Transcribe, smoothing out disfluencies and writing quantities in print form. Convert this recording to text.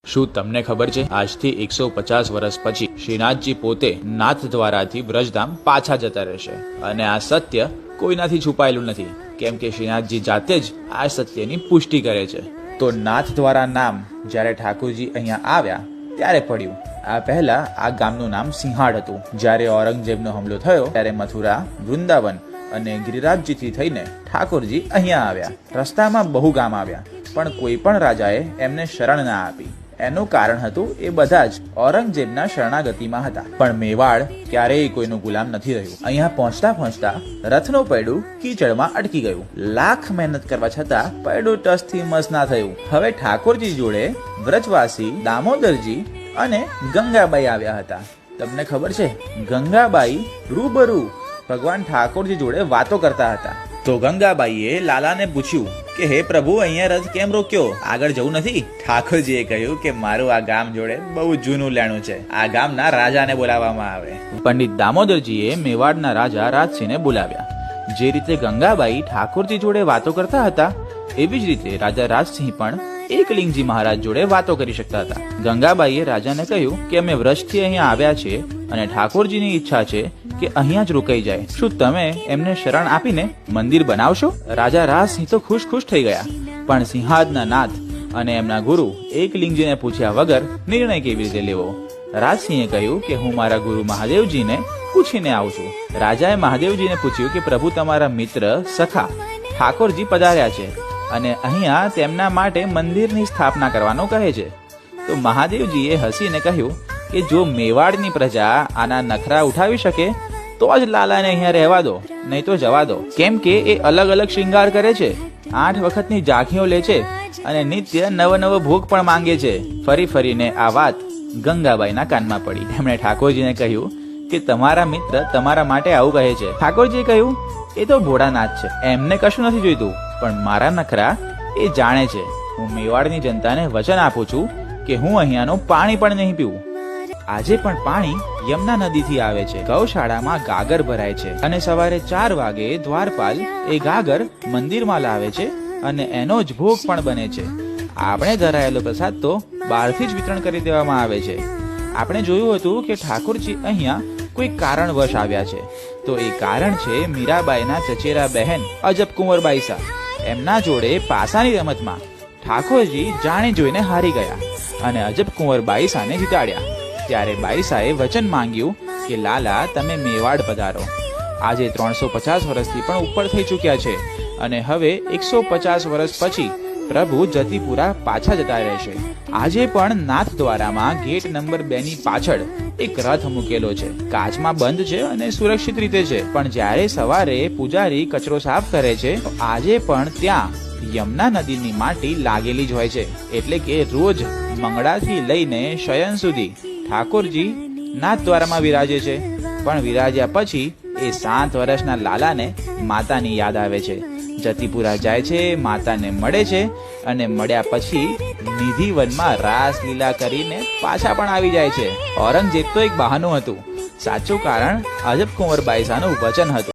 શું તમને ખબર છે આજથી 150 વર્ષ પછી શ્રીનાથજી પોતે નાથદ્વારાથી વ્રજધામ પાછા જતા રહેશે અને આ સત્ય કોઈનાથી છુપાયેલું નથી, કેમ કે શ્રીનાથજી જાતે જ આ સત્યની પુષ્ટિ કરે છે। તો નાથદ્વારા નામ જ્યારે ઠાકોરજી અહીંયા આવ્યા ત્યારે પડ્યું। આ પહેલા આ ગામનું નામ સિંહાડ હતું। જ્યારે ઔરંગઝેબનો હુમલો થયો ત્યારે મથુરા, વૃંદાવન અને ગિરિરાજજીથી થઈને ઠાકોરજી અહીંયા આવ્યા। રસ્તામાં બહુ ગામ આવ્યા, પણ કોઈ પણ રાજાએ એમને શરણ ના આપી। એનું કારણ હતું એ બધા જ ઔરંગઝેબના શરણાગતિમાં હતા, પણ મેવાડ ક્યારેય કોઈનું ગુલામ નથી રહ્યું। અહીંયા પહોંચતા પહોંચતા રથનું પૈડું કીચડમાં અટકી ગયું। લાખ મહેનત કરવા છતાં પૈડું ટસથી મસ ના થયું। હવે ઠાકોરજી જોડે વ્રજવાસી દામોદરજી અને ગંગાબાઈ આવ્યા હતા। તમને ખબર છે, ગંગાબાઈ રૂબરૂ ભગવાન ઠાકોરજી જોડે વાતો કરતા હતા। તો ગંગાબાઈએ લાલાને પૂછ્યું કે હે પ્રભુ, અહીંયા રથ કેમ રોક્યો? આગળ જવું નથી? ઠાકોરજીએ કહ્યું કે મારું આ ગામ જોડે બહુ જૂનું લેણું છે, આ ગામના રાજાને બોલાવવામાં આવે। પંડિત દામોદરજીએ મેવાડના રાજા રાજસિંહને બોલાવ્યા। જે રીતે ગંગાબાઈ ઠાકોરજી જોડે વાતો કરતા હતા, એવી જ રીતે રાજા રાજસિંહ પણ એકલિંગજી મહારાજ જોડે વાતો કરી શકતા હતા। ગંગાબાઈએ રાજાને કહ્યું કે અમે વ્રજથી અહીંયા આવ્યા છીએ અને ઠાકોરજીની ઈચ્છા છે કે અહીંયા જ રોકાઈ જાય, શું તમે એમને શરણ આપીને મંદિર બનાવશો? રાજા રાજસિંહ તો ખુશ થઈ ગયા, પણ સિંહાદના નાથ અને એમના ગુરુ એકલિંગજીને પૂછ્યા વગર નિર્ણય કેવી રીતે લેવો? રાજસિંહે કહ્યું કે હું મારા ગુરુ મહાદેવજીને પૂછીને આવું છું। રાજાએ મહાદેવજીને પૂછ્યું કે પ્રભુ, તમારા મિત્ર સખા ઠાકોરજી પધાર્યા છે અને અહીંયા તેમના માટે મંદિરની સ્થાપના કરવાનું કહે છે। તો મહાદેવજીએ હસીને કહ્યું કે જો મેવાડની પ્રજા આના નખરા ઉઠાવી શકે તો જ લાલાને અહીંયા રહેવા દો, નહીં તો જવા દો, કેમ કે એ અલગ અલગ શ્રૃંગાર કરે છે, 8 વખતની ઝાંખીઓ લે છે અને નિત્ય નવો ભોગ પણ માંગે છે। ફરીને આ વાત ગંગાબાઈના કાનમાં પડી। એમણે ઠાકોરજીને કહ્યું કે તમારા મિત્ર તમારા માટે આવું કહે છે। ઠાકોરજીએ કહ્યું એ તો ભોળાનાથ છે, એમને કશું નથી જોઈતું, પણ મારા નખરા એ જાણે છે। હું મેવાડની જનતાને વચન આપું છું કે હું અહીંયાનું પાણી પણ નહીં પીવું। આજે પણ પાણી યમુના નદીથી આવે છે। ગૌશાળામાં ગાગર ભરાય છે અને સવારે 4 વાગે દ્વારપાલ એ ગાગર મંદિરમાં લાવે છે અને એનો જ ભોગ પણ બને છે। આપણે ધરાયેલો પ્રસાદ તો બહારથી જ વિતરણ કરી દેવામાં આવે છે। આપણે જોયું હતું કે ઠાકોરજી અહીંયા કોઈ કારણવશ આવ્યા છે, તો એ કારણ છે મીરાબાઈના ચચેરા બહેન અજબ કુંવર બાઈસા। એમના જોડે પાસાની રમતમાં ઠાકોરજી જાણી જોઈને હારી ગયા અને અજબ કુંવર બાઈસાને જીતાડ્યા। ત્યારે બાઈસાએ વચન માંગ્યું કે લાલા, તમે મેવાડ પધારો। આજે 350 વર્ષથી પણ ઉપર થઈ ચૂક્યા છે અને હવે 150 વર્ષ પછી પ્રભુ જતીપુરા પાછા જતા રહેશે। આજે પણ નાથદ્વારામાં ગેટ નંબર 2 ની પાછળ એક રથ મૂકેલો છે, કાચમાં બંધ છે અને સુરક્ષિત રીતે છે, પણ જ્યારે સવારે પૂજારી કચરો સાફ કરે છે તો આજે પણ ત્યાં યમુના નદીની માટી લાગેલી જ હોય છે। એટલે કે રોજ મંગળાથી લઈને શયન સુધી ઠાકોરજી નાથદ્વારામાં વિરાજે છે, પણ વિરાજ્યા પછી એ 7 વર્ષના લાલાને માતાની યાદ આવે છે। જતીપુરા જાય છે, માતાને મળે છે અને મળ્યા પછી નિધિવનમાં રાસલીલા કરીને પાછા પણ આવી જાય છે। ઔરંગઝેબ તો એક બહાનું હતું, સાચું કારણ અજબ કુંવર બાઈસાનું વચન હતું।